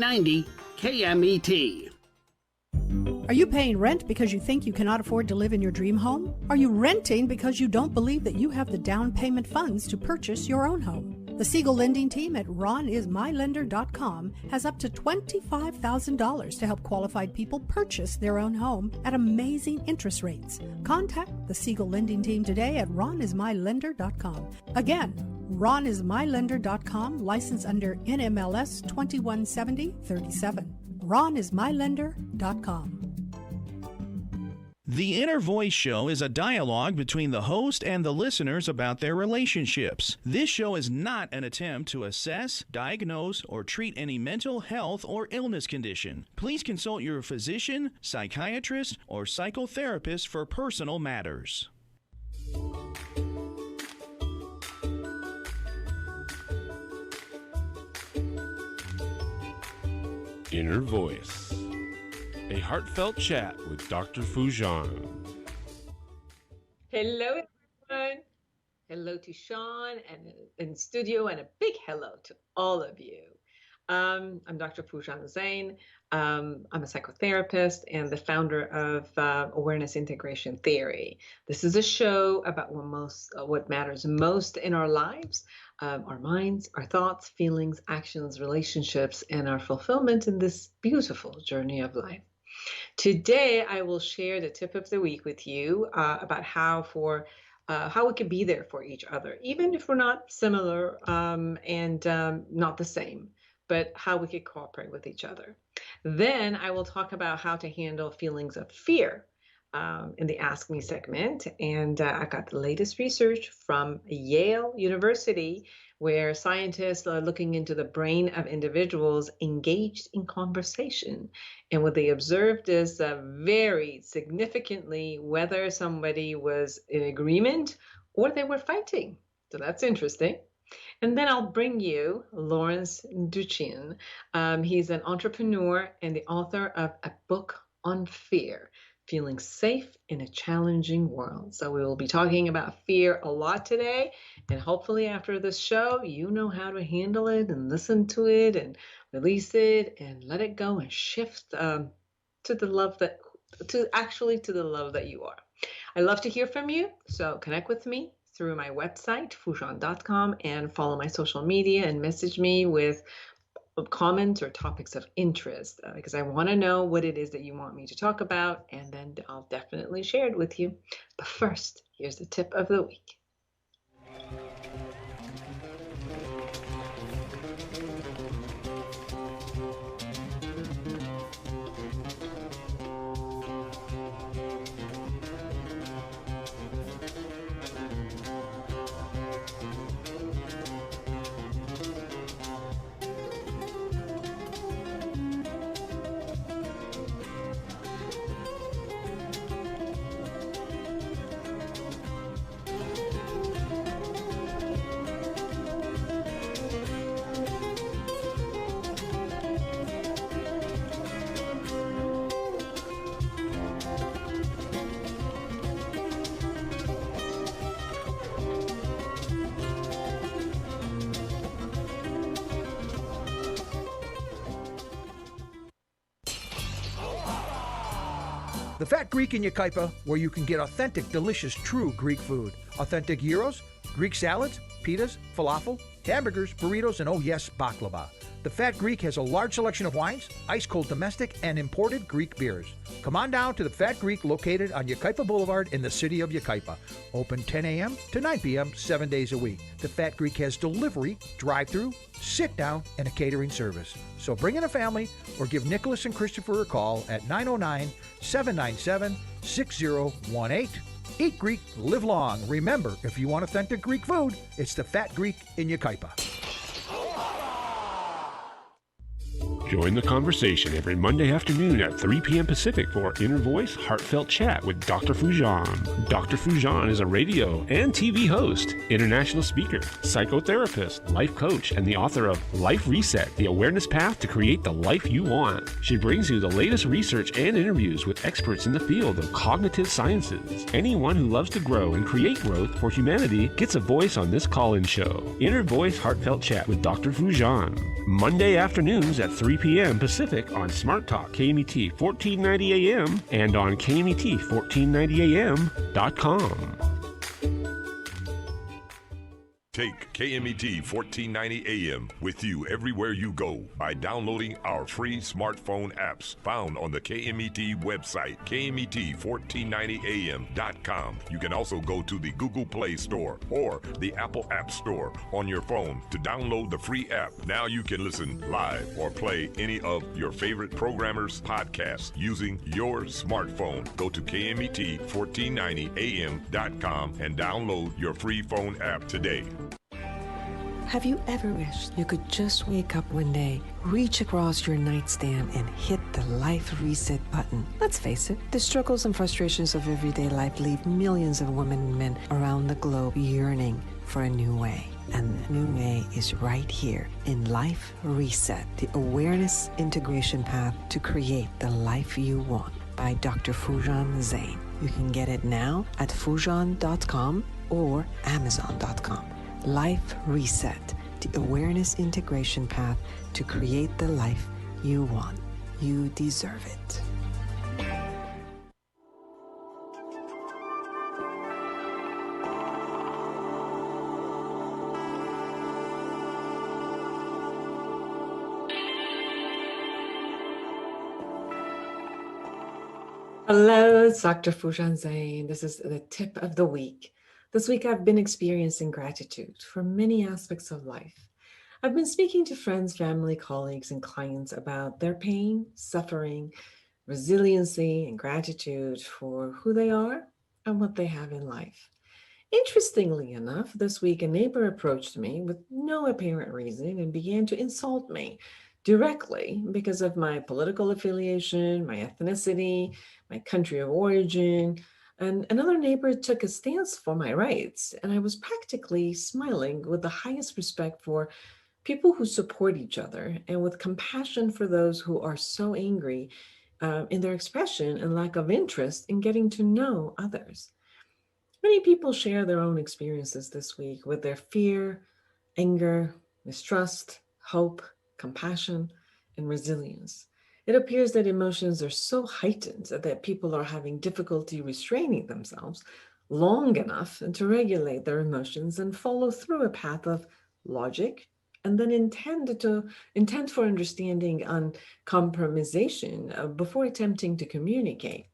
90 KMET. Are you paying rent because you think you cannot afford to live in your dream home? Are you renting because you don't believe that you have the down payment funds to purchase your own home? The Siegel lending team at ronismylender.com has up to $25,000 to help qualified people purchase their own home at amazing interest rates. Contact the Siegel lending team today at ronismylender.com. Again, ronismylender.com, license under NMLS 217037. ronismylender.com. The Inner Voice Show is a dialogue between the host and the listeners about their relationships. This show is not an attempt to assess, diagnose, or treat any mental health or illness condition. Please consult your physician, psychiatrist, or psychotherapist for personal matters. Inner Voice, a heartfelt chat with Dr. Foojan. Hello, everyone. Hello to Sean and in studio, and a big hello to all of you. I'm Dr. Foojan Zeine. I'm a psychotherapist and the founder of Awareness Integration Theory. This is a show about what matters most in our lives. Our minds, our thoughts, feelings, actions, relationships, and our fulfillment in this beautiful journey of life. Today, I will share the tip of the week with you about how we can be there for each other, even if we're not similar and not the same, but how we can cooperate with each other. Then I will talk about how to handle feelings of fear in the Ask Me segment. And I got the latest research from Yale University, where scientists are looking into the brain of individuals engaged in conversation. And what they observed is very significantly whether somebody was in agreement or they were fighting. So that's interesting. And then I'll bring you Lawrence Doochin. He's an entrepreneur and the author of a book on fear. Feeling safe in a challenging world. So we will be talking about fear a lot today, and hopefully after this show, you know how to handle it and listen to it and release it and let it go and shift to the love that you are. I love to hear from you, so connect with me through my website, foojan.com, and follow my social media and message me with comments or topics of interest because I want to know what it is that you want me to talk about, and then I'll definitely share it with you. But first, here's the tip of the week. The Fat Greek in Yucaipa, where you can get authentic, delicious, true Greek food. Authentic gyros, Greek salads, pitas, falafel, hamburgers, burritos, and oh yes, baklava. The Fat Greek has a large selection of wines, ice-cold domestic, and imported Greek beers. Come on down to the Fat Greek located on Yucaipa Boulevard in the city of Yucaipa. Open 10 a.m. to 9 p.m. 7 days a week. The Fat Greek has delivery, drive-through, sit-down, and a catering service. So bring in a family or give Nicholas and Christopher a call at 909-797-6018. Eat Greek, live long. Remember, if you want authentic Greek food, it's the Fat Greek in Yucaipa. Join the conversation every Monday afternoon at 3 p.m. Pacific for Inner Voice Heartfelt Chat with Dr. Foojan. Dr. Foojan is a radio and TV host, international speaker, psychotherapist, life coach, and the author of Life Reset, the awareness path to create the life you want. She brings you the latest research and interviews with experts in the field of cognitive sciences. Anyone who loves to grow and create growth for humanity gets a voice on this call-in show. Inner Voice Heartfelt Chat with Dr. Foojan. Monday afternoons at 3 p.m. Pacific on Smart Talk KMET 1490 AM and on KMET1490am.com. Take KMET 1490 AM with you everywhere you go by downloading our free smartphone apps found on the KMET website, KMET1490am.com. You can also go to the Google Play Store or the Apple App Store on your phone to download the free app. Now you can listen live or play any of your favorite programmers' podcasts using your smartphone. Go to KMET1490am.com and download your free phone app today. Have you ever wished you could just wake up one day, reach across your nightstand, and hit the life reset button? Let's face it, the struggles and frustrations of everyday life leave millions of women and men around the globe yearning for a new way. And the new way is right here in Life Reset, the awareness integration path to create the life you want by Dr. Foojan Zeine. You can get it now at Foojan.com or Amazon.com. Life Reset, the awareness integration path to create the life you want. You deserve it. Hello, it's Dr. Foojan Zeine. This is the tip of the week. This week, I've been experiencing gratitude for many aspects of life. I've been speaking to friends, family, colleagues, and clients about their pain, suffering, resiliency, and gratitude for who they are and what they have in life. Interestingly enough, this week, a neighbor approached me with no apparent reason and began to insult me directly because of my political affiliation, my ethnicity, my country of origin. And another neighbor took a stance for my rights, and I was practically smiling with the highest respect for people who support each other and with compassion for those who are so angry in their expression and lack of interest in getting to know others. Many people share their own experiences this week with their fear, anger, mistrust, hope, compassion, and resilience. It appears that emotions are so heightened that people are having difficulty restraining themselves long enough to regulate their emotions and follow through a path of logic and then intent for understanding and compromisation before attempting to communicate.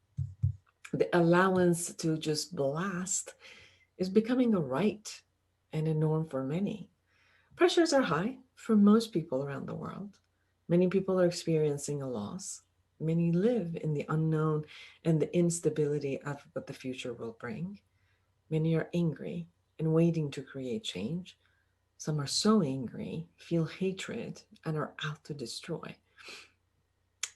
The allowance to just blast is becoming a right and a norm for many. Pressures are high for most people around the world. Many people are experiencing a loss. Many live in the unknown and the instability of what the future will bring. Many are angry and waiting to create change. Some are so angry, feel hatred, and are out to destroy.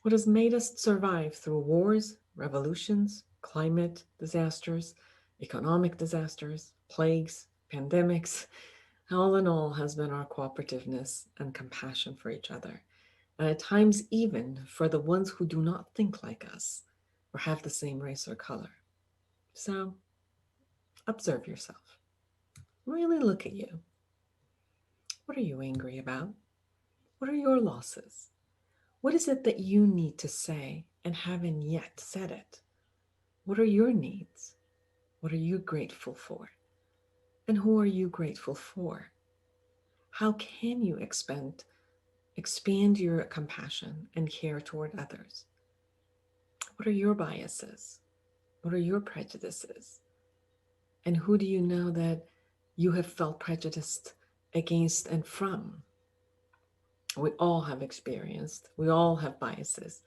What has made us survive through wars, revolutions, climate disasters, economic disasters, plagues, pandemics, all in all has been our cooperativeness and compassion for each other. And at times even for the ones who do not think like us or have the same race or color. So observe yourself. Really look at you. What are you angry about? What are your losses? What is it that you need to say and haven't yet said it? What are your needs? What are you grateful for? And who are you grateful for? How can you expand your compassion and care toward others? What are your biases? What are your prejudices? And who do you know that you have felt prejudiced against and from? We all have experienced, we all have biases,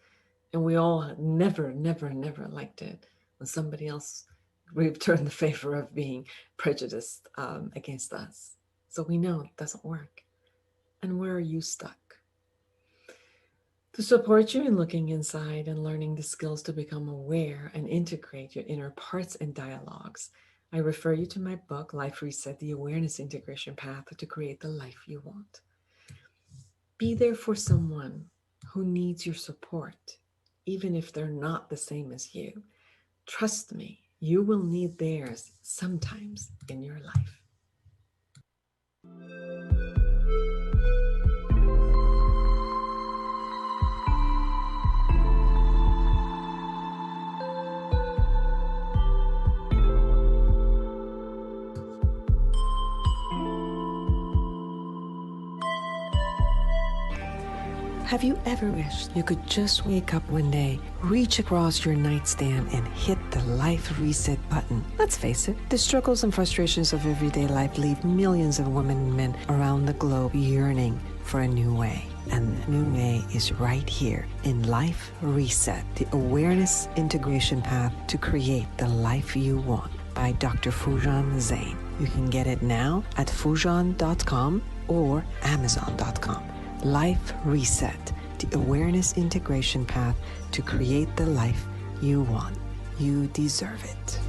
and we all have never liked it when somebody else returned the favor of being prejudiced against us. So we know it doesn't work. And where are you stuck? To support you in looking inside and learning the skills to become aware and integrate your inner parts and dialogues, I refer you to my book, Life Reset, the Awareness Integration Path to Create the Life You Want. Be there for someone who needs your support, even if they're not the same as you. Trust me, you will need theirs sometimes in your life. Have you ever wished you could just wake up one day, reach across your nightstand, and hit the life reset button? Let's face it, the struggles and frustrations of everyday life leave millions of women and men around the globe yearning for a new way. And the new way is right here in Life Reset, the awareness integration path to create the life you want by Dr. Foojan Zeine. You can get it now at Foojan.com or Amazon.com. Life Reset, the awareness integration path to create the life you want. You deserve it.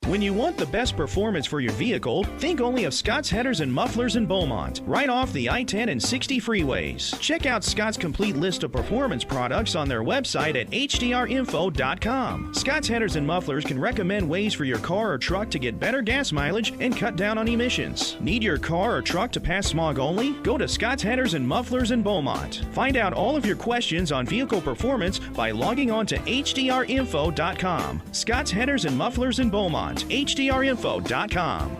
When you want the best performance for your vehicle, think only of Scott's Headers and Mufflers in Beaumont, right off the I-10 and 60 freeways. Check out Scott's complete list of performance products on their website at hdrinfo.com. Scott's Headers and Mufflers can recommend ways for your car or truck to get better gas mileage and cut down on emissions. Need your car or truck to pass smog only? Go to Scott's Headers and Mufflers in Beaumont. Find out all of your questions on vehicle performance by logging on to hdrinfo.com. Scott's Headers and Mufflers in Beaumont. hdrinfo.com.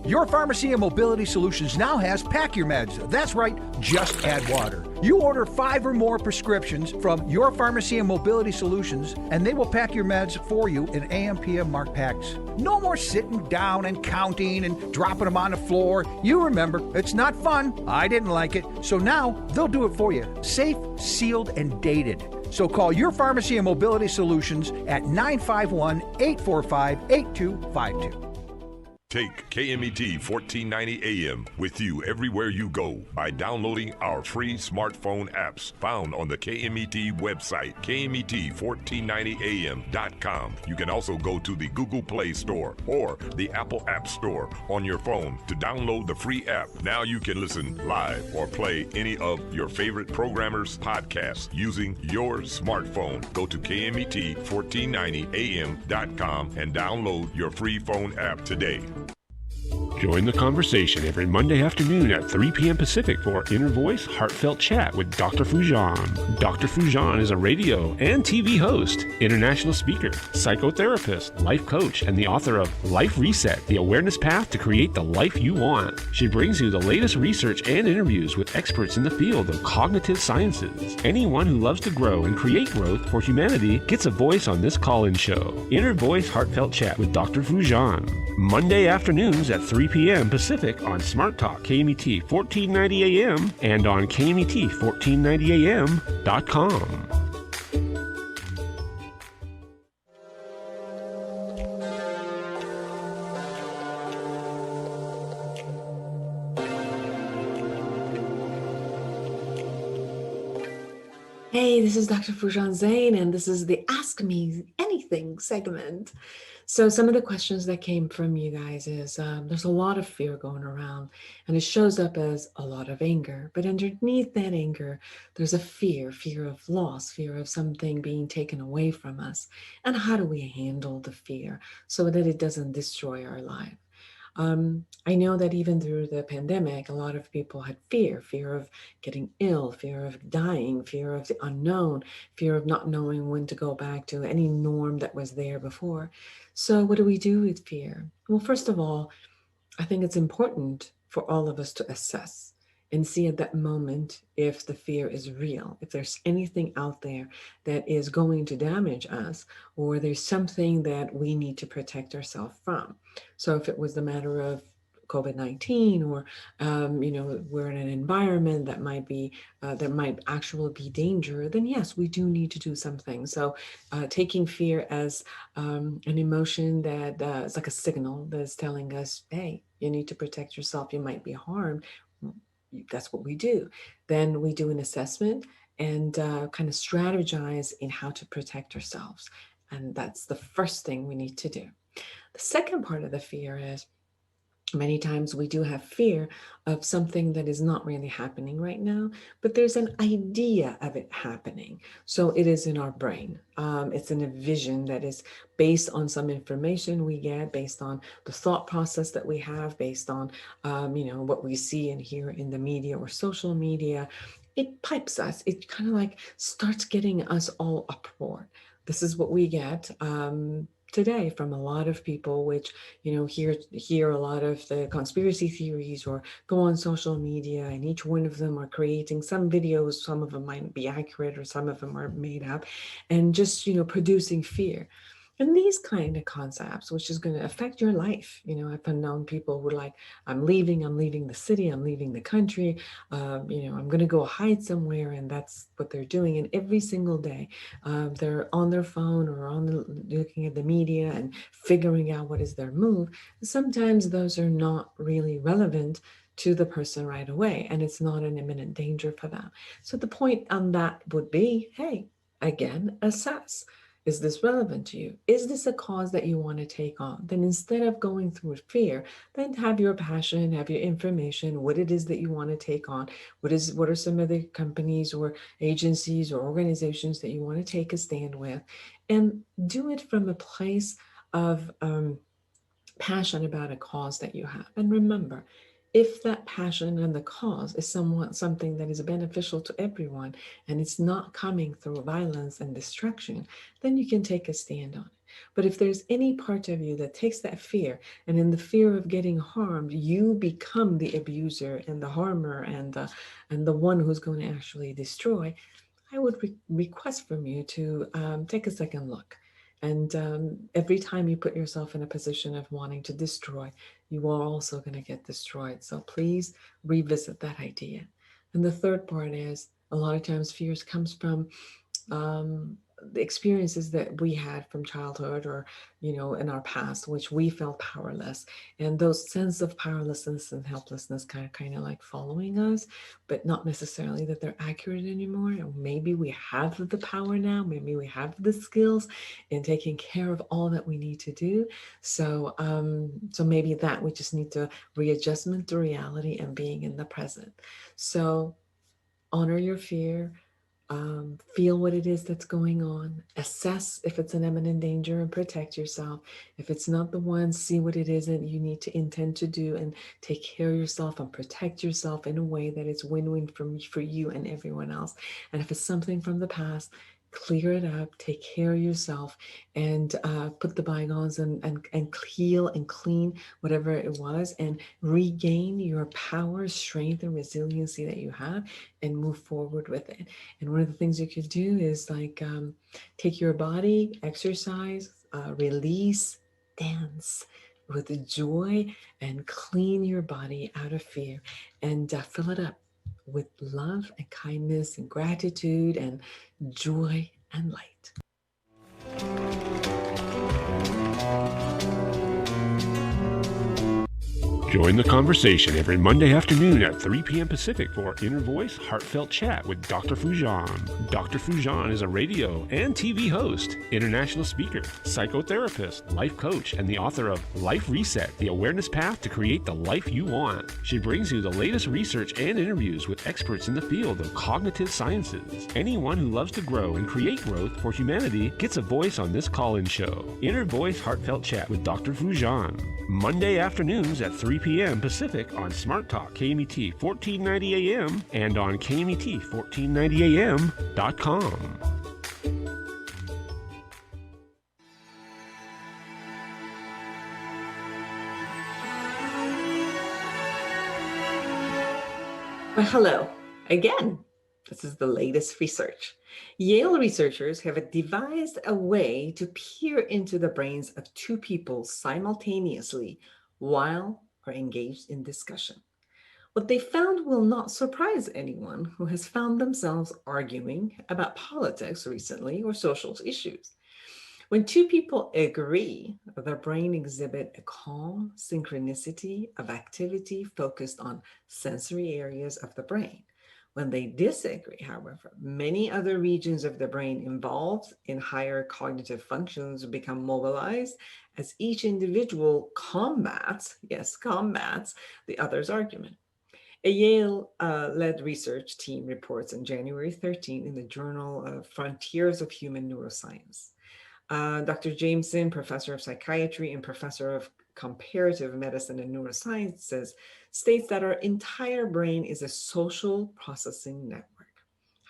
Your Pharmacy and Mobility Solutions now has Pack Your Meds. That's right, just add water. You order 5 or more prescriptions from Your Pharmacy and Mobility Solutions, and they will pack your meds for you in AM/PM marked packs. No more sitting down and counting and dropping them on the floor. You remember, it's not fun. I didn't like it. So now they'll do it for you. Safe, sealed, and dated. So call Your Pharmacy and Mobility Solutions at 951-845-8252. Take KMET 1490 AM with you everywhere you go by downloading our free smartphone apps found on the KMET website, KMET1490am.com. You can also go to the Google Play Store or the Apple App Store on your phone to download the free app. Now you can listen live or play any of your favorite programmers' podcasts using your smartphone. Go to KMET1490am.com and download your free phone app today. Join the conversation every Monday afternoon at 3 p.m. Pacific for Inner Voice Heartfelt Chat with Dr. Foojan. Dr. Foojan is a radio and TV host, international speaker, psychotherapist, life coach, and the author of Life Reset, the awareness path to create the life you want. She brings you the latest research and interviews with experts in the field of cognitive sciences. Anyone who loves to grow and create growth for humanity gets a voice on this call-in show. Inner Voice Heartfelt Chat with Dr. Foojan. Monday afternoons at 3 p.m. Pacific on Smart Talk KMET 1490 AM and on KMET1490am.com. Hey, this is Dr. Foojan Zeine, and this is the Ask Me Anything segment. So some of the questions that came from you guys is there's a lot of fear going around, and it shows up as a lot of anger. But underneath that anger, there's a fear of loss, fear of something being taken away from us. And how do we handle the fear so that it doesn't destroy our life? I know that even through the pandemic, a lot of people had fear of getting ill, fear of dying, fear of the unknown, fear of not knowing when to go back to any norm that was there before. So what do we do with fear? Well, first of all, I think it's important for all of us to assess and see at that moment if the fear is real, if there's anything out there that is going to damage us, or there's something that we need to protect ourselves from. So if it was the matter of COVID-19, or we're in an environment that might be that might actually be danger, then yes, we do need to do something. So taking fear as an emotion that is like a signal that is telling us, hey, you need to protect yourself, you might be harmed. That's what we do. Then we do an assessment and kind of strategize in how to protect ourselves. And that's the first thing we need to do. The second part of the fear is many times we do have fear of something that is not really happening right now, but there's an idea of it happening. So it is in our brain. It's in a vision that is based on some information we get, based on the thought process that we have, based on, what we see and hear in the media or social media. It pipes us. It kind of like starts getting us all uproar. This is what we get. today from a lot of people, which, hear a lot of the conspiracy theories or go on social media, and each one of them are creating some videos. Some of them might be accurate or some of them are made up, and just, producing fear. And these kind of concepts, which is going to affect your life. I've known people who are like, I'm leaving the city, I'm leaving the country, I'm going to go hide somewhere. And that's what they're doing. And every single day, they're on their phone or looking at the media and figuring out what is their move. Sometimes those are not really relevant to the person right away, and it's not an imminent danger for them. So the point on that would be, hey, again, assess. Is this relevant to you? Is this a cause that you want to take on? Then instead of going through fear, then have your passion, have your information, what it is that you want to take on. What are some of the companies or agencies or organizations that you want to take a stand with, and do it from a place of passion about a cause that you have. And remember, if that passion and the cause is something that is beneficial to everyone, and it's not coming through violence and destruction, then you can take a stand on it. But if there's any part of you that takes that fear, and in the fear of getting harmed, you become the abuser and the harmer and the one who's going to actually destroy, I would request from you to take a second look. And every time you put yourself in a position of wanting to destroy, you are also going to get destroyed. So please revisit that idea. And the third part is, a lot of times fears comes from the experiences that we had from childhood or, in our past, which we felt powerless. And those sense of powerlessness and helplessness kind of like following us, but not necessarily that they're accurate anymore. And maybe we have the power now, maybe we have the skills in taking care of all that we need to do. So, so maybe that we just need to readjustment to reality and being in the present. So honor your fear. Feel what it is that's going on, assess if it's an imminent danger and protect yourself. If it's not the one, see what it is that you need to intend to do and take care of yourself and protect yourself in a way that it's win-win for you and everyone else. And if it's something from the past, clear it up, take care of yourself, and put the bygones and heal and clean whatever it was, and regain your power, strength, and resiliency that you have, and move forward with it. And one of the things you could do is like take your body, exercise, release, dance with joy, and clean your body out of fear, and fill it up with love and kindness and gratitude and joy and light. Join the conversation every Monday afternoon at 3 p.m. Pacific for Inner Voice Heartfelt Chat with Dr. Foojan. Dr. Foojan is a radio and TV host, international speaker, psychotherapist, life coach, and the author of Life Reset, The Awareness Path to Create the Life You Want. She brings you the latest research and interviews with experts in the field of cognitive sciences. Anyone who loves to grow and create growth for humanity gets a voice on this call-in show. Inner Voice Heartfelt Chat with Dr. Foojan. Monday afternoons at 3 p.m. Pacific on Smart Talk KMET 1490 AM and on KMET1490AM.com. Well, hello again. This is the latest research. Yale researchers have devised a way to peer into the brains of two people simultaneously while are engaged in discussion. What they found will not surprise anyone who has found themselves arguing about politics recently or social issues. When two people agree, their brain exhibit a calm synchronicity of activity focused on sensory areas of the brain. When they disagree, however, many other regions of the brain involved in higher cognitive functions become mobilized as each individual combats the other's argument. A Yale-led research team reports on January 13 in the Journal of Frontiers of Human Neuroscience. Dr. Jameson, professor of psychiatry and professor of comparative medicine and neuroscience, states that our entire brain is a social processing network.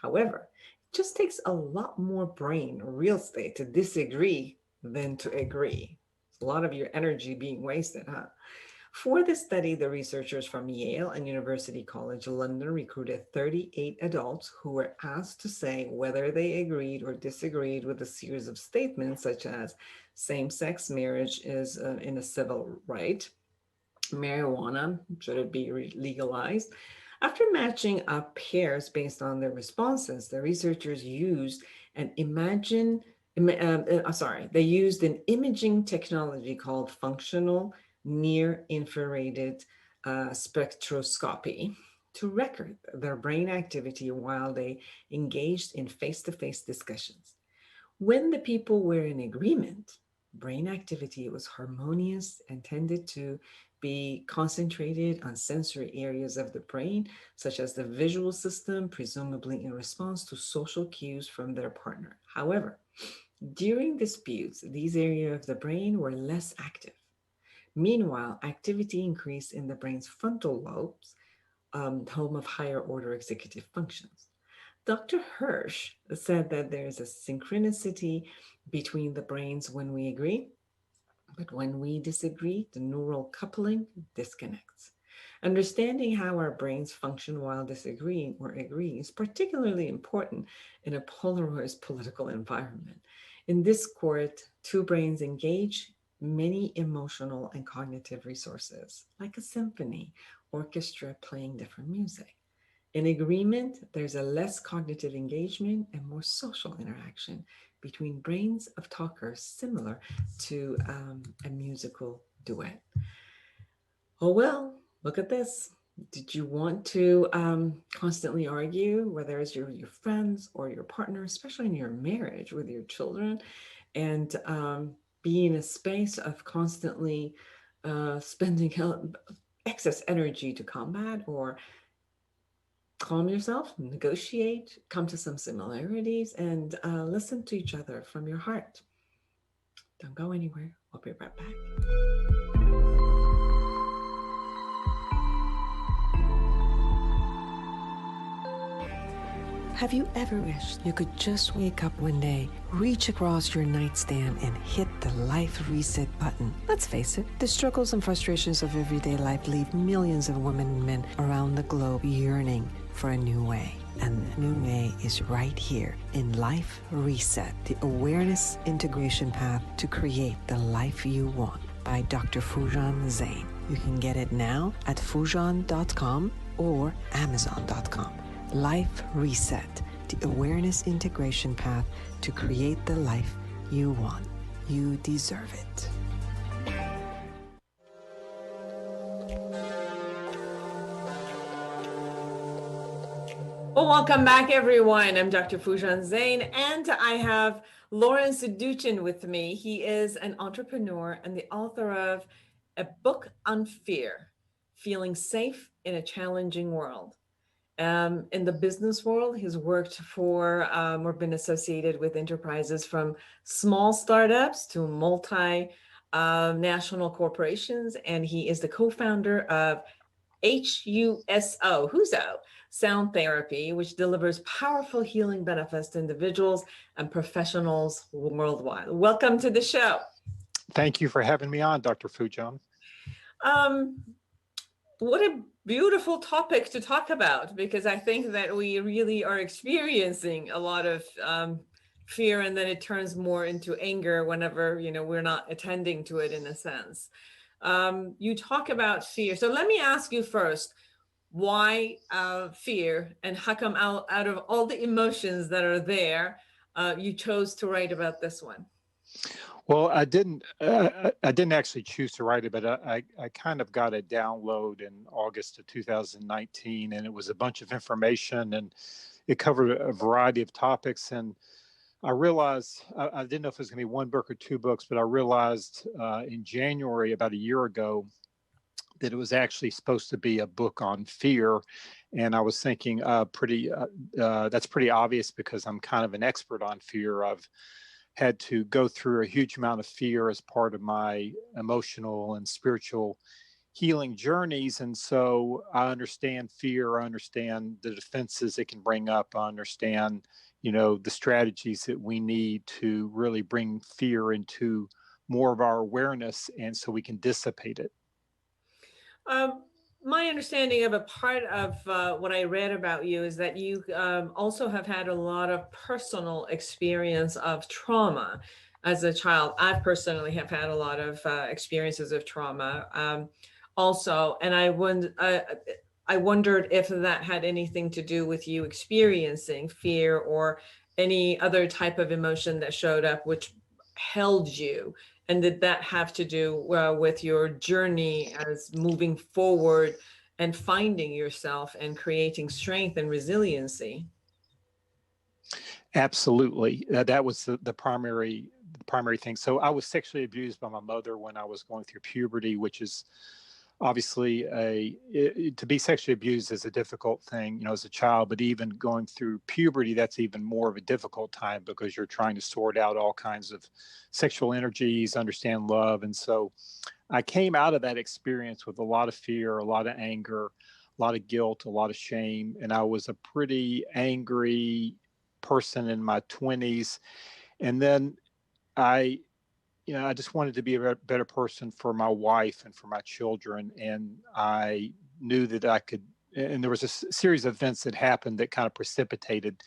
However, it just takes a lot more brain real estate to disagree than to agree. It's a lot of your energy being wasted, huh? For this study, the researchers from Yale and University College London recruited 38 adults who were asked to say whether they agreed or disagreed with a series of statements such as same-sex marriage is in a civil right, marijuana, should it be legalized? After matching up pairs based on their responses, the researchers used they used an imaging technology called functional near infrared spectroscopy to record their brain activity while they engaged in face-to-face discussions. When the people were in agreement, brain activity was harmonious and tended to be concentrated on sensory areas of the brain, such as the visual system, presumably in response to social cues from their partner. However, during disputes, these areas of the brain were less active. Meanwhile, activity increased in the brain's frontal lobes, home of higher order executive functions. Dr. Hirsch said that there is a synchronicity between the brains when we agree, but when we disagree, the neural coupling disconnects. Understanding how our brains function while disagreeing or agreeing is particularly important in a polarized political environment. In this court, two brains engage many emotional and cognitive resources, like a symphony, orchestra playing different music. In agreement, there's a less cognitive engagement and more social interaction between brains of talkers, similar to a musical duet. Oh, well, look at this. Did you want to constantly argue, whether it's your friends or your partner, especially in your marriage with your children, and be in a space of constantly spending excess energy to combat or calm yourself, negotiate, come to some similarities, and listen to each other from your heart? Don't go anywhere. I'll be right back. Have you ever wished you could just wake up one day, reach across your nightstand, and hit the life reset button? Let's face it, the struggles and frustrations of everyday life leave millions of women and men around the globe yearning for a new way. And the new way is right here in Life Reset, the awareness integration path to create the life you want, by Dr. Foojan Zeine. You can get it now at Foojan.com or Amazon.com. Life Reset, the awareness integration path to create the life you want. You deserve it. Well, welcome back, everyone. I'm Dr. Foojan Zeine, and I have Lawrence Doochin with me. He is an entrepreneur and the author of a book on fear, Feeling Safe in a Challenging World. In the business world, he's worked for or been associated with enterprises from small startups to multi-national corporations, and he is the co-founder of HUSO, Sound Therapy, which delivers powerful healing benefits to individuals and professionals worldwide. Welcome to the show. Thank you for having me on, Dr. Foojan. What a beautiful topic to talk about, because I think that we really are experiencing a lot of fear, and then it turns more into anger whenever, we're not attending to it in a sense. You talk about fear. So let me ask you first, why fear, and how come out of all the emotions that are there, you chose to write about this one? Well, I didn't actually choose to write it, but I kind of got a download in August of 2019, and it was a bunch of information, and it covered a variety of topics. And I realized, I didn't know if it was going to be one book or two books, but I realized in January, about a year ago, that it was actually supposed to be a book on fear. And I was thinking that's pretty obvious, because I'm kind of an expert on fear. I've had to go through a huge amount of fear as part of my emotional and spiritual healing journeys. And so I understand fear, I understand the defenses it can bring up, I understand, the strategies that we need to really bring fear into more of our awareness, and so we can dissipate it. My understanding of a part of what I read about you is that you also have had a lot of personal experience of trauma as a child. I personally have had a lot of experiences of trauma also, and I wondered if that had anything to do with you experiencing fear or any other type of emotion that showed up, which held you. And did that have to do with your journey as moving forward and finding yourself and creating strength and resiliency? Absolutely. That was the primary thing. So I was sexually abused by my mother when I was going through puberty, which is obviously to be sexually abused is a difficult thing, as a child, but even going through puberty, that's even more of a difficult time because you're trying to sort out all kinds of sexual energies, understand love. And so I came out of that experience with a lot of fear, a lot of anger, a lot of guilt, a lot of shame. And I was a pretty angry person in my 20s. And then I just wanted to be a better person for my wife and for my children. And I knew that I could, and there was a series of events that happened that kind of precipitated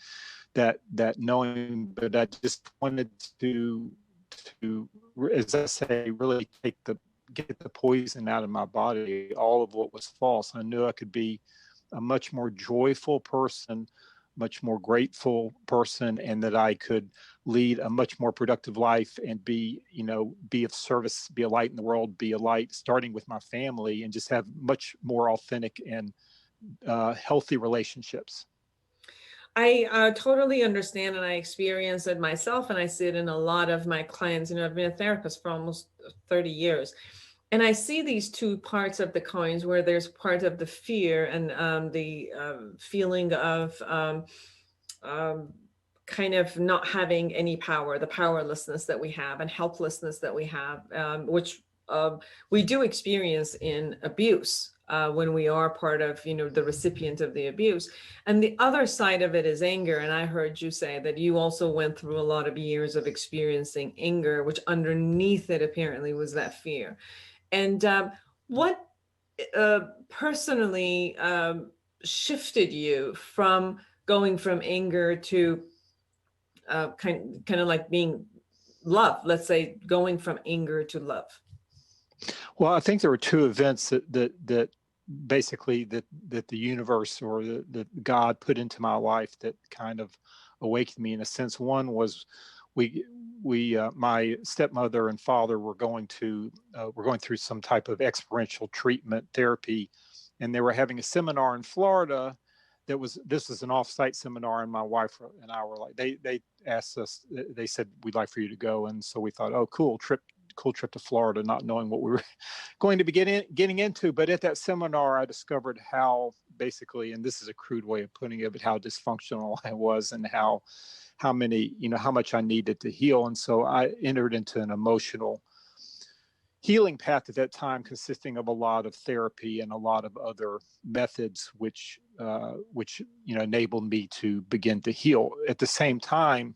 that knowing, but I just wanted to, as I say, really get the poison out of my body, all of what was false. I knew I could be a much more joyful person, much more grateful person, and that I could lead a much more productive life and be of service, be a light in the world, be a light starting with my family, and just have much more authentic and healthy relationships. I totally understand, and I experience it myself, and I see it in a lot of my clients. I've been a therapist for almost 30 years. And I see these two parts of the coins where there's part of the fear and the feeling of kind of not having any power, the powerlessness that we have and helplessness that we have, which we do experience in abuse when we are part of, the recipient of the abuse. And the other side of it is anger. And I heard you say that you also went through a lot of years of experiencing anger, which underneath it apparently was that fear. And what personally shifted you from going from anger to kind of like being love, let's say, going from anger to love? Well, I think there were two events that basically that the universe or that God put into my life that kind of awakened me in a sense. One was my stepmother and father were going through some type of experiential treatment therapy, and they were having a seminar in Florida. This was an off-site seminar, and my wife and I were like, they asked us, they said, we'd like for you to go. And so we thought, oh, cool trip to Florida, not knowing what we were going to be getting into. But at that seminar, I discovered how basically, and this is a crude way of putting it, but how dysfunctional I was and how much I needed to heal. And so I entered into an emotional healing path at that time, consisting of a lot of therapy and a lot of other methods, which enabled me to begin to heal. At the same time,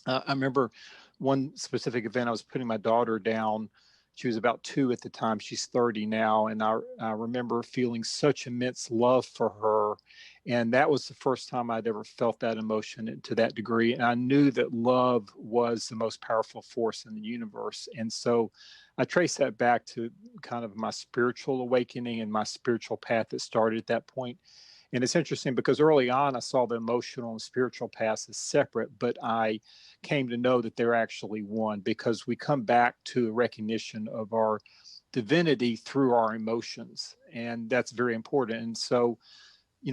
I remember one specific event. I was putting my daughter down. She was about 2 at the time. She's 30 now. And I remember feeling such immense love for her. And that was the first time I'd ever felt that emotion to that degree. And I knew that love was the most powerful force in the universe. And so I trace that back to kind of my spiritual awakening and my spiritual path that started at that point. And it's interesting because early on, I saw the emotional and spiritual paths as separate, but I came to know that they're actually one, because we come back to a recognition of our divinity through our emotions. And that's very important. And so,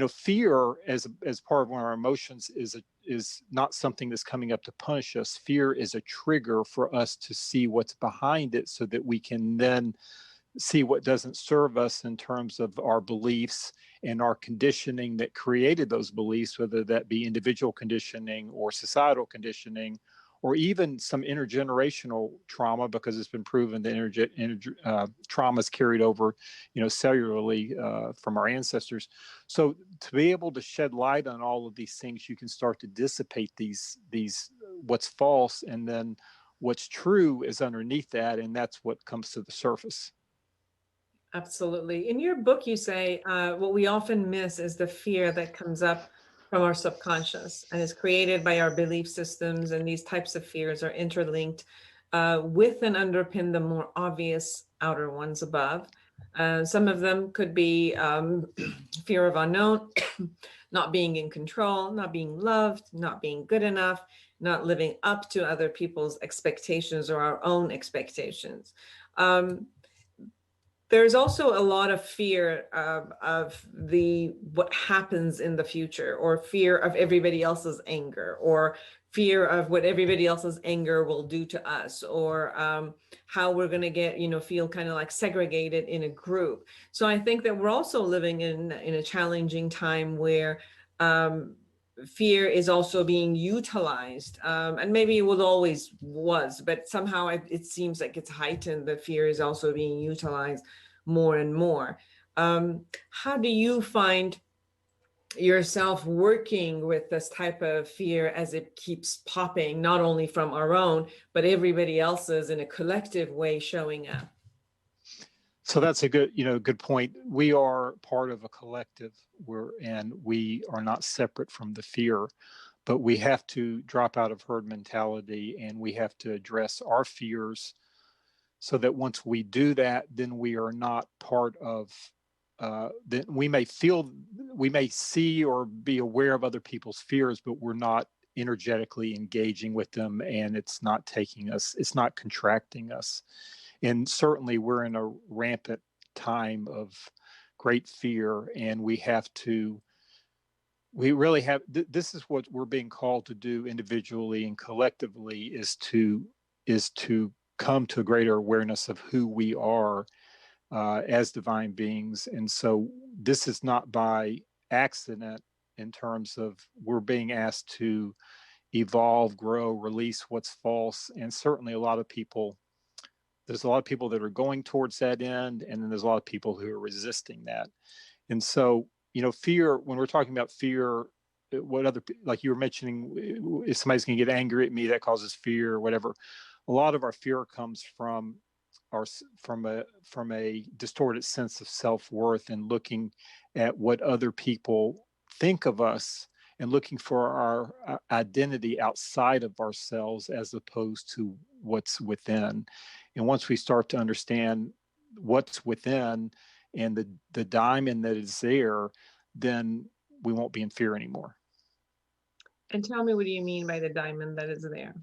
fear as part of one of our emotions is not something that's coming up to punish us. Fear is a trigger for us to see what's behind it so that we can then see what doesn't serve us in terms of our beliefs and our conditioning that created those beliefs, whether that be individual conditioning or societal conditioning or even some intergenerational trauma, because it's been proven that trauma is carried over, cellularly from our ancestors. So to be able to shed light on all of these things, you can start to dissipate these what's false, and then what's true is underneath that, and that's what comes to the surface. Absolutely. In your book, you say what we often miss is the fear that comes up from our subconscious and is created by our belief systems. And these types of fears are interlinked with and underpin the more obvious outer ones above. Some of them could be fear of unknown, not being in control, not being loved, not being good enough, not living up to other people's expectations or our own expectations. There's also a lot of fear of what happens in the future, or fear of everybody else's anger, or fear of what everybody else's anger will do to us, or how we're going to get, feel kind of like segregated in a group. So I think that we're also living in a challenging time where fear is also being utilized, and maybe it always was, but somehow it seems like it's heightened. The fear is also being utilized more and more. How do you find yourself working with this type of fear as it keeps popping, not only from our own, but everybody else's in a collective way showing up? So that's a good point. We are part of a collective, and we are not separate from the fear, but we have to drop out of herd mentality, and we have to address our fears, so that once we do that, then we are not part of, that we may see or be aware of other people's fears, but we're not energetically engaging with them, and it's not contracting us. And certainly we're in a rampant time of great fear, and we really have, this is what we're being called to do individually and collectively, is to come to a greater awareness of who we are as divine beings. And so this is not by accident, in terms of we're being asked to evolve, grow, release what's false. And certainly there's a lot of people that are going towards that end, and then there's a lot of people who are resisting that. And so, fear, when we're talking about fear, like you were mentioning, if somebody's going to get angry at me, that causes fear or whatever. A lot of our fear comes from a distorted sense of self-worth, and looking at what other people think of us, and looking for our identity outside of ourselves as opposed to what's within. And once we start to understand what's within and the diamond that is there, then we won't be in fear anymore. And tell me, what do you mean by the diamond that is there?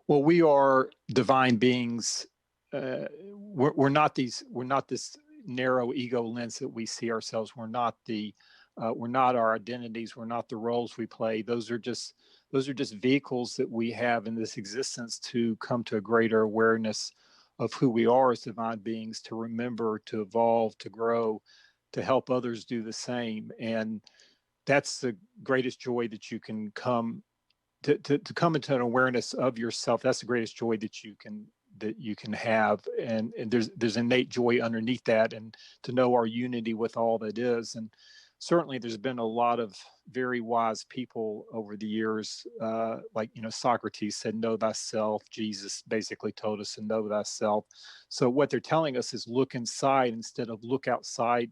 Well, we are divine beings. We're not this narrow ego lens that we see ourselves. We're not our identities. We're not the roles we play. Those are just vehicles that we have in this existence to come to a greater awareness of who we are as divine beings, to remember, to evolve, to grow, to help others do the same. And that's the greatest joy that you can come to come into an awareness of yourself. That's the greatest joy that you can have. And there's innate joy underneath that, and to know our unity with all that is. And certainly there's been a lot of very wise people over the years, like, Socrates said, know thyself. Jesus basically told us to know thyself. So what they're telling us is look inside instead of look outside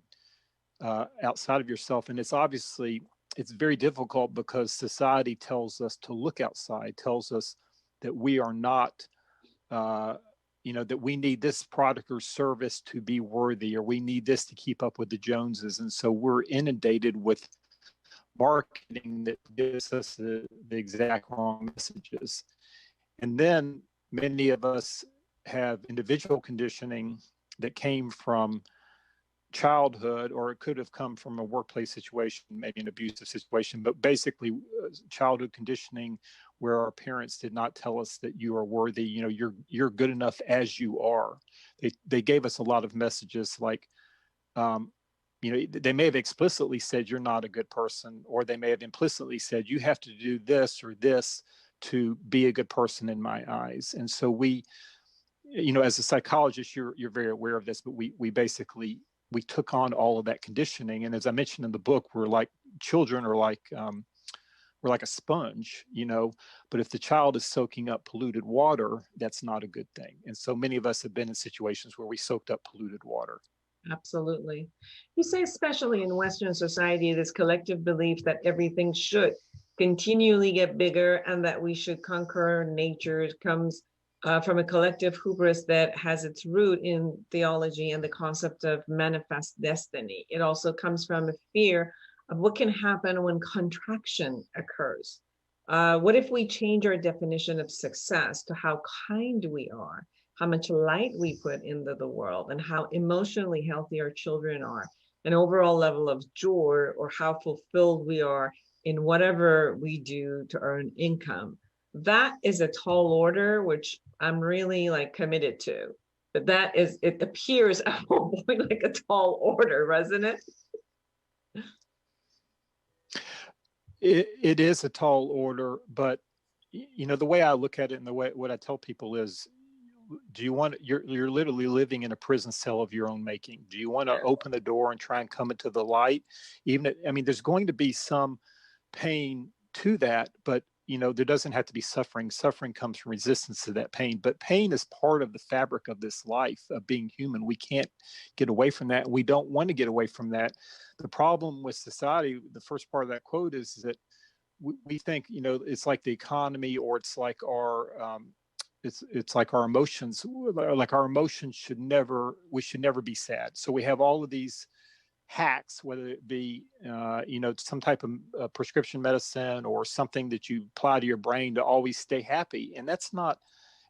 of yourself. And it's very difficult, because society tells us to look outside, tells us that we are not, that we need this product or service to be worthy, or we need this to keep up with the Joneses. And so we're inundated with marketing that gives us the exact wrong messages. And then many of us have individual conditioning that came from childhood, or it could have come from a workplace situation, maybe an abusive situation, but basically childhood conditioning where our parents did not tell us that you are worthy, you're good enough as you are. They gave us a lot of messages like, they may have explicitly said you're not a good person, or they may have implicitly said you have to do this or this to be a good person in my eyes. And so we, as a psychologist, you're very aware of this, but we basically, we took on all of that conditioning. And as I mentioned in the book, children are like, we're like a sponge, but if the child is soaking up polluted water, that's not a good thing. And so many of us have been in situations where we soaked up polluted water. Absolutely. You say, especially in Western society, this collective belief that everything should continually get bigger and that we should conquer nature comes from a collective hubris that has its root in theology and the concept of manifest destiny. It also comes from a fear of what can happen when contraction occurs. What if we change our definition of success to how kind we are, how much light we put into the world, and how emotionally healthy our children are, an overall level of joy, or how fulfilled we are in whatever we do to earn income? That is a tall order, which I'm really committed to. But it appears at one point like a tall order, doesn't it? It is a tall order, but the way I look at it and what I tell people is, do you want, you're literally living in a prison cell of your own making. Do you want to open the door and try and come into the light? There's going to be some pain to that, but there doesn't have to be suffering. Suffering comes from resistance to that pain, but pain is part of the fabric of this life of being human. We can't get away from that. We don't want to get away from that. The problem with society, the first part of that quote is that we think, it's like the economy, or it's like our, it's like our emotions. Like our emotions we should never be sad. So we have all of these hacks, whether it be, some type of prescription medicine or something that you apply to your brain to always stay happy. And that's not,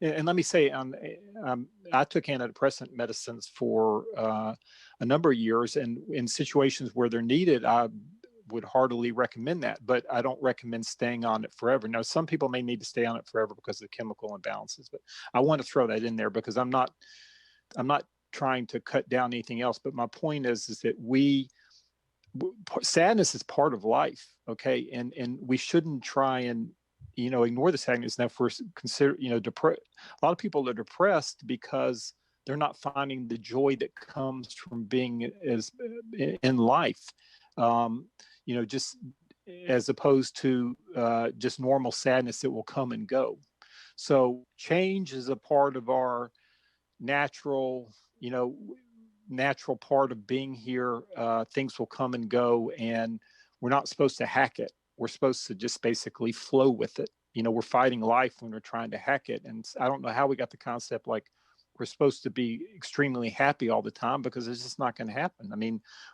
and let me say, I took antidepressant medicines for a number of years, and in situations where they're needed, I would heartily recommend that, but I don't recommend staying on it forever. Now, some people may need to stay on it forever because of the chemical imbalances, but I want to throw that in there because I'm not trying to cut down anything else. But my point is that sadness is part of life. Okay. And we shouldn't try and, ignore the sadness. Now, if we're consider, a lot of people are depressed because they're not finding the joy that comes from being in life. Just as opposed to just normal sadness that will come and go. So change is a part of our natural part of being here. Things will come and go, and we're not supposed to hack it. We're supposed to just basically flow with it. We're fighting life when we're trying to hack it. And I don't know how we got the concept like we're supposed to be extremely happy all the time, because it's just not going to happen.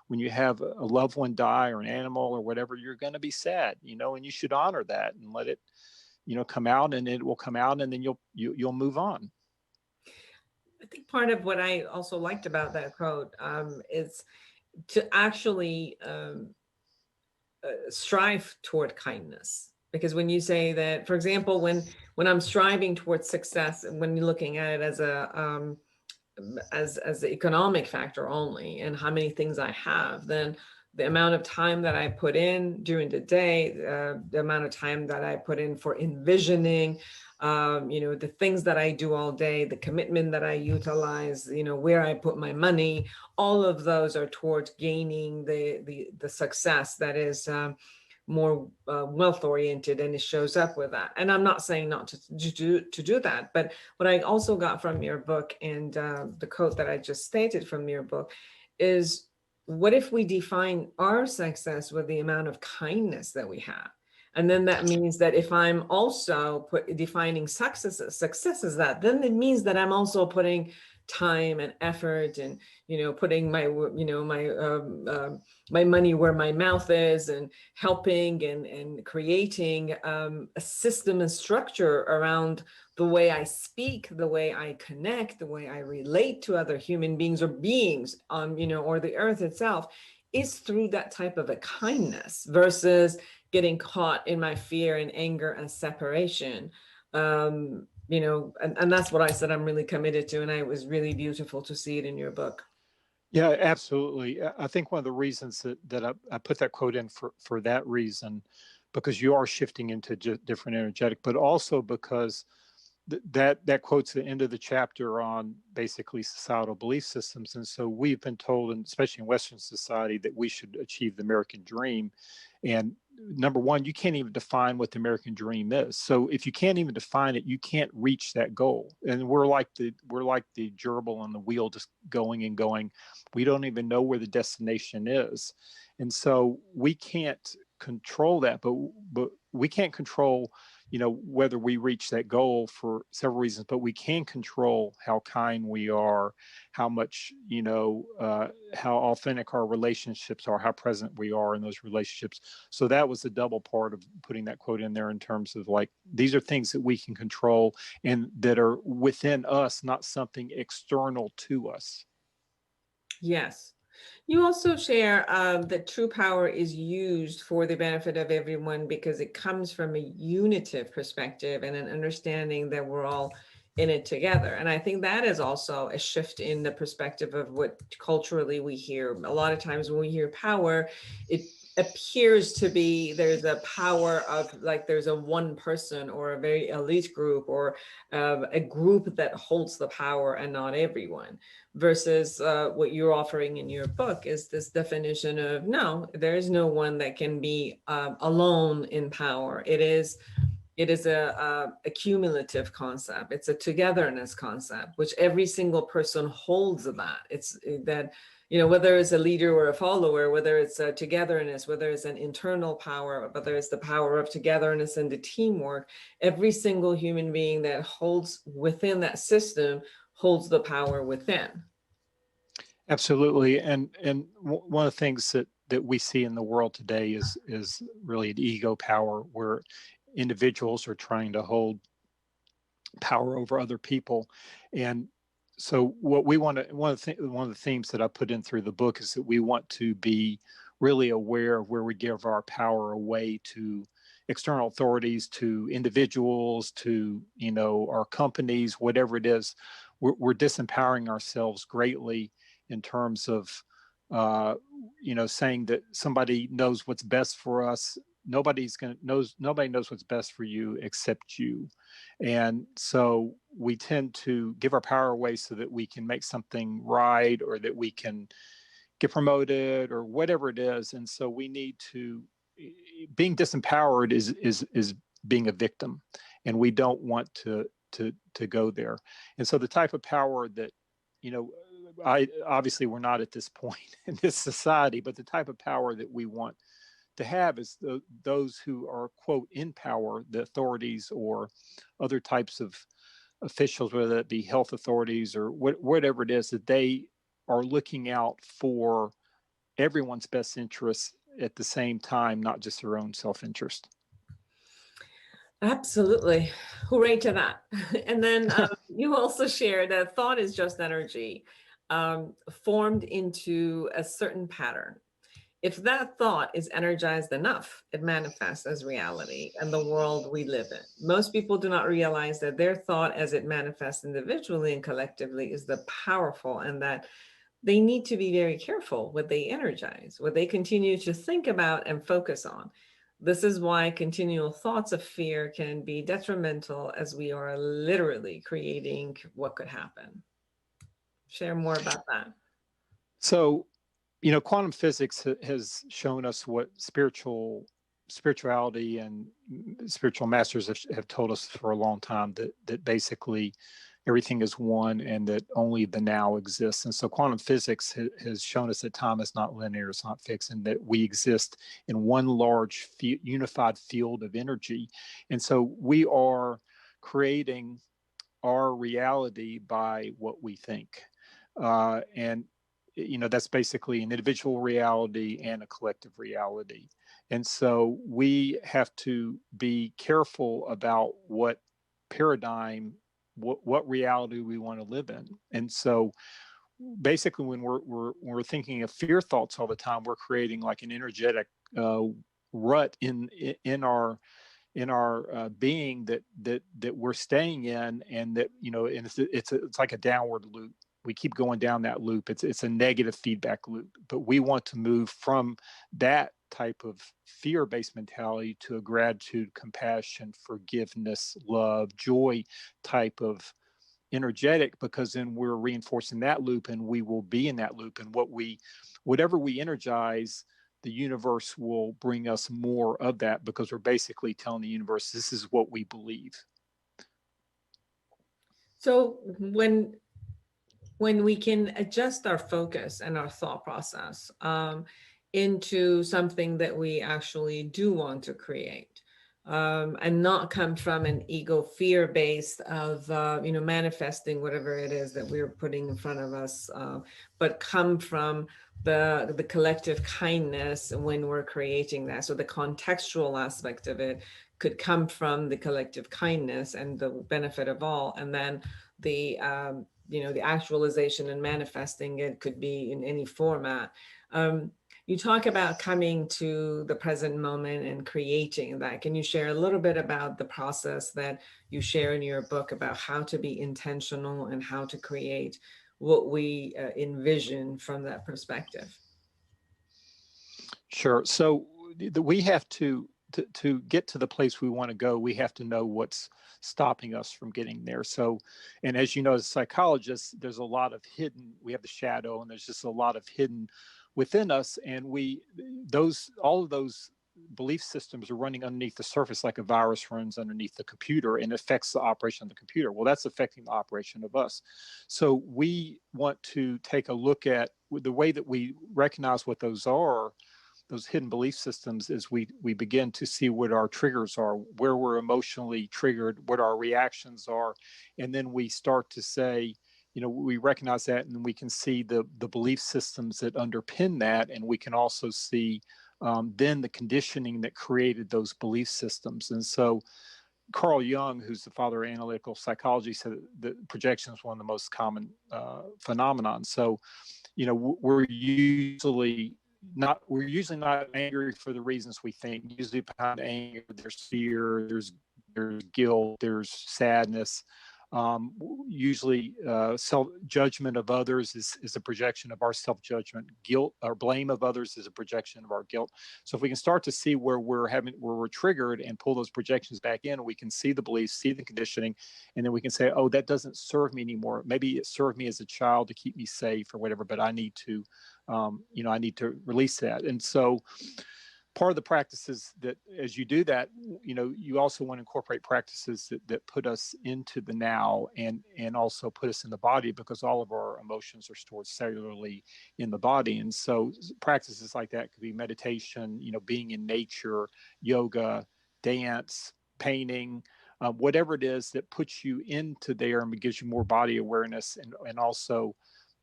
When you have a loved one die or an animal or whatever, you're going to be sad, and you should honor that and let it, come out, and it will come out, and then you'll move on. I think part of what I also liked about that quote is to actually strive toward kindness. Because when you say that, for example, when I'm striving towards success, and when you're looking at it as as the economic factor only, and how many things I have, then the amount of time that I put in during the day, the amount of time that I put in for envisioning, the things that I do all day, the commitment that I utilize, where I put my money, all of those are towards gaining the success that is more wealth oriented, and it shows up with that. And I'm not saying not to do that, but what I also got from your book, and the quote that I just stated from your book, is what if we define our success with the amount of kindness that we have? And then that means that if I'm also defining success as that, then it means that I'm also putting time and effort, and putting my my money where my mouth is, and helping and creating a system and structure around the way I speak, the way I connect, the way I relate to other human beings or beings, or the earth itself, is through that type of a kindness, versus getting caught in my fear and anger and separation. And that's what I said I'm really committed to. And it was really beautiful to see it in your book. Yeah, absolutely. I think one of the reasons that I put that quote in for that reason, because you are shifting into different energetic, but also because that quote's the end of the chapter on basically societal belief systems. And so we've been told, and especially in Western society, that we should achieve the American dream. And number one, you can't even define what the American dream is. So if you can't even define it, you can't reach that goal. And we're like the gerbil on the wheel, just going and going. We don't even know where the destination is. And so we can't control that, but we can't control, whether we reach that goal for several reasons, but we can control how kind we are, how much, how authentic our relationships are, how present we are in those relationships. So that was the double part of putting that quote in there, in terms of like, these are things that we can control and that are within us, not something external to us. Yes. You also share that true power is used for the benefit of everyone because it comes from a unitive perspective and an understanding that we're all in it together. And I think that is also a shift in the perspective of what culturally we hear. A lot of times when we hear power, it appears to be there's a power of like there's a one person or a very elite group or a group that holds the power and not everyone, versus what you're offering in your book is this definition of no, there is no one that can be alone in power. It is a cumulative concept. It's a togetherness concept, which every single person holds that. It's that, whether it's a leader or a follower, whether it's a togetherness, whether it's an internal power, whether it's the power of togetherness and the teamwork, every single human being that holds within that system holds the power within. Absolutely. And one of the things that we see in the world today is really an ego power, where individuals are trying to hold power over other people. And so what we want to, one of the themes that I put in through the book is that we want to be really aware of where we give our power away to external authorities, to individuals, to, our companies, whatever it is. We're disempowering ourselves greatly in terms of, saying that somebody knows what's best for us. Nobody knows what's best for you except you. And so we tend to give our power away so that we can make something right, or that we can get promoted, or whatever it is. And so we need to, being disempowered is being a victim, and we don't want to go there. And so the type of power that, obviously we're not at this point in this society, but the type of power that we want to have is those who are, quote, in power, the authorities or other types of officials, whether it be health authorities or whatever it is, that they are looking out for everyone's best interests at the same time, not just their own self-interest. Absolutely. Hooray to that. And then you also shared that thought is just energy formed into a certain pattern. If that thought is energized enough, it manifests as reality and the world we live in. Most people do not realize that their thought as it manifests individually and collectively is the powerful, and that they need to be very careful what they energize, what they continue to think about and focus on. This is why continual thoughts of fear can be detrimental, as we are literally creating what could happen. Share more about that. So, quantum physics has shown us what spirituality and spiritual masters have told us for a long time, that basically everything is one and that only the now exists. And so quantum physics has shown us that time is not linear, it's not fixed, and that we exist in one large unified field of energy. And so we are creating our reality by what we think. And that's basically an individual reality and a collective reality. And so we have to be careful about what paradigm, what reality we want to live in. And so basically when we're thinking of fear thoughts all the time, we're creating like an energetic rut in our being that we're staying in, and that and it's like a downward loop. We keep going down that loop. It's a negative feedback loop, but we want to move from that type of fear-based mentality to a gratitude, compassion, forgiveness, love, joy type of energetic, because then we're reinforcing that loop and we will be in that loop. And whatever we energize, the universe will bring us more of that, because we're basically telling the universe, this is what we believe. So when we can adjust our focus and our thought process into something that we actually do want to create, and not come from an ego fear based of manifesting whatever it is that we're putting in front of us, but come from the collective kindness when we're creating that. So the contextual aspect of it could come from the collective kindness and the benefit of all, and then the the actualization and manifesting it could be in any format. You talk about coming to the present moment and creating that. Can you share a little bit about the process that you share in your book about how to be intentional and how to create what we envision from that perspective? Sure. So we have to get to the place we want to go, we have to know what's stopping us from getting there. So, and as you know, as psychologists, there's a lot of we have the shadow, and there's just a lot of hidden within us. And all of those belief systems are running underneath the surface like a virus runs underneath the computer and affects the operation of the computer. Well, that's affecting the operation of us. So we want to take a look at the way that we recognize what those are. Those hidden belief systems is we begin to see what our triggers are, where we're emotionally triggered, what our reactions are. And then we start to say, we recognize that, and we can see the belief systems that underpin that. And we can also see then the conditioning that created those belief systems. And so Carl Jung, who's the father of analytical psychology, said that projection is one of the most common phenomenon. So, we're usually not angry for the reasons we think. Usually behind anger, there's fear, there's guilt, there's sadness. Usually self-judgment of others is a projection of our self-judgment. Guilt or blame of others is a projection of our guilt. So if we can start to see where we're triggered and pull those projections back in, we can see the beliefs, see the conditioning, and then we can say, oh, that doesn't serve me anymore. Maybe it served me as a child to keep me safe or whatever, but I need to, I need to release that. And so part of the practices that, as you do that, you also want to incorporate practices that put us into the now and also put us in the body, because all of our emotions are stored cellularly in the body. And so practices like that could be meditation, being in nature, yoga, dance, painting, whatever it is that puts you into there and gives you more body awareness. And also,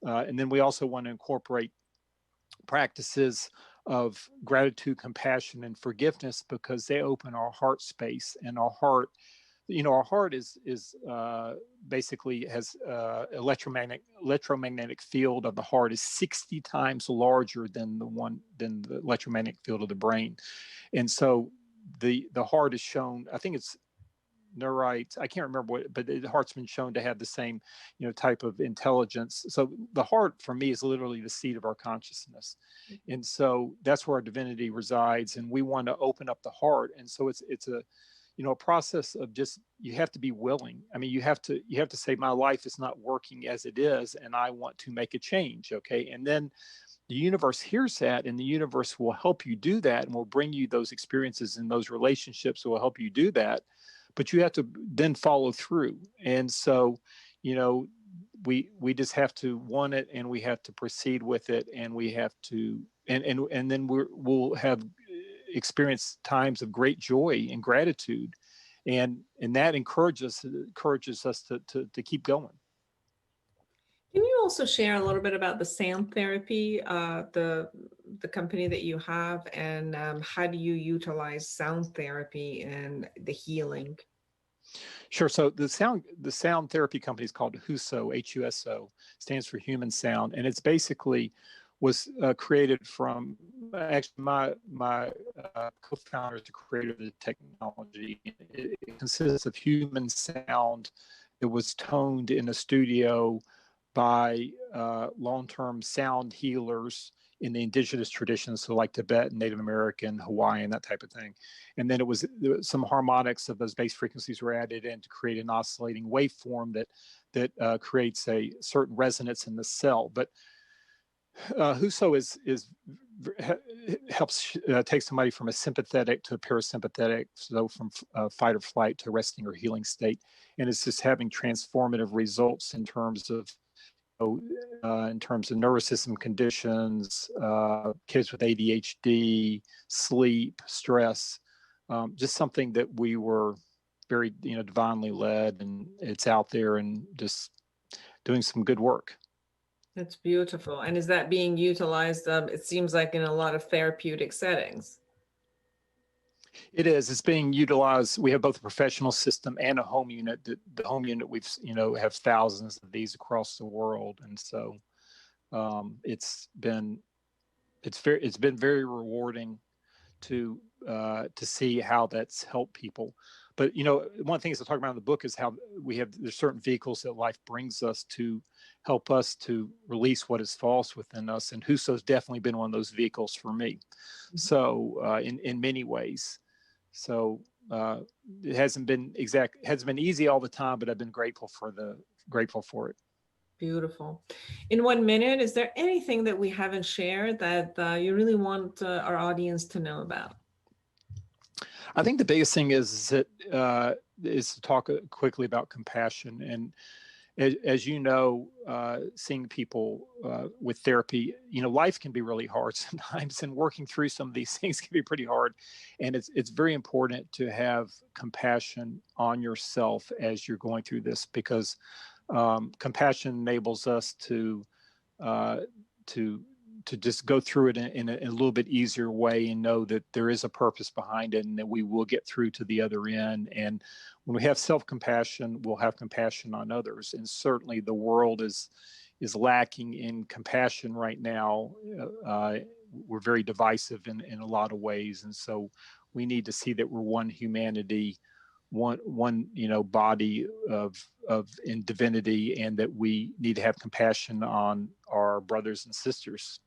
and then we also want to incorporate practices of gratitude, compassion, and forgiveness, because they open our heart space. And our heart is basically has electromagnetic field of the heart is 60 times larger than the electromagnetic field of the brain. And so the heart is shown, I think it's neurites, I can't remember what, but the heart's been shown to have the same, type of intelligence. So the heart for me is literally the seat of our consciousness. And so that's where our divinity resides. And we want to open up the heart. And so it's a, a process of just, you have to be willing. I mean, you have to say, my life is not working as it is, and I want to make a change. Okay. And then the universe hears that, and the universe will help you do that, and will bring you those experiences and those relationships that will help you do that. But you have to then follow through. And so, we just have to want it, and we have to proceed with it, and we have to, and then we'll have experienced times of great joy and gratitude. And that encourages us to keep going. Can you also share a little bit about the sound therapy, the company that you have, and how do you utilize sound therapy and the healing? Sure. So the sound therapy company is called HUSO, HUSO, stands for Human Sound, and it's basically was created from actually my co-founders, the creator of the technology. It consists of human sound that was toned in a studio by long-term sound healers, in the indigenous traditions, so like Tibet, Native American, Hawaiian, that type of thing. And then there was some harmonics of those bass frequencies were added in to create an oscillating waveform that creates a certain resonance in the cell. But Huso helps take somebody from a sympathetic to a parasympathetic, so from fight or flight to resting or healing state, and it's just having transformative results in terms of nervous system conditions, kids with ADHD, sleep, stress, just something that we were very divinely led, and it's out there and just doing some good work. That's beautiful. And is that being utilized, it seems like, in a lot of therapeutic settings? It is. It's being utilized. We have both a professional system and a home unit. The home unit, we've have thousands of these across the world, and so it's been very rewarding to see how that's helped people. But one of the things I talk about in the book is how there's certain vehicles that life brings us to help us to release what is false within us, and Huso's definitely been one of those vehicles for me. So in many ways, so it hasn't been easy all the time, but I've been grateful for it. Beautiful. In 1 minute, is there anything that we haven't shared that you really want our audience to know about? I think the biggest thing is to talk quickly about compassion. And as you know, seeing people with therapy, life can be really hard sometimes, and working through some of these things can be pretty hard. And it's very important to have compassion on yourself as you're going through this, because compassion enables us to just go through it in a little bit easier way, and know that there is a purpose behind it, and that we will get through to the other end. And when we have self-compassion, we'll have compassion on others. And certainly the world is lacking in compassion right now. We're very divisive in a lot of ways. And so we need to see that we're one humanity, one body in divinity, and that we need to have compassion on our brothers and sisters.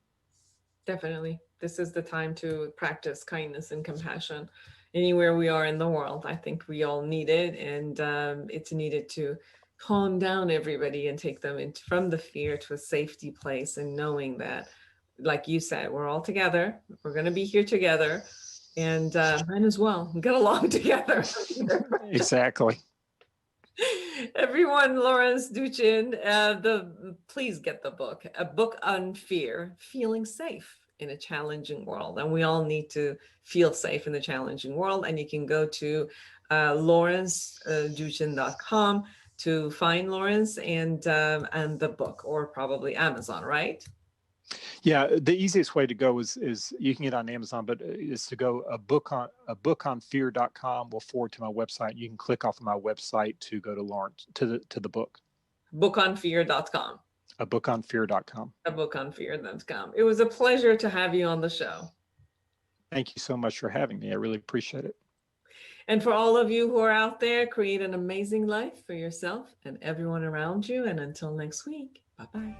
Definitely. This is the time to practice kindness and compassion anywhere we are in the world. I think we all need it, and it's needed to calm down everybody and take them from the fear to a safety place, and knowing that, like you said, we're all together. We're going to be here together, and might as well get along together. Exactly. Everyone, Lawrence Doochin, please get the book, A Book on Fear, Feeling Safe in a Challenging World. And we all need to feel safe in the challenging world. And you can go to lawrencedoochin.com to find Lawrence and the book, or probably Amazon, right? Yeah, the easiest way to go is you can get on Amazon, but is to go a bookonfear.com will forward to my website. You can click off of my website to go to Lawrence to the book. Bookonfear.com. A bookonfear.com. A bookonfear.com. It was a pleasure to have you on the show. Thank you so much for having me. I really appreciate it. And for all of you who are out there, create an amazing life for yourself and everyone around you. And until next week, bye-bye.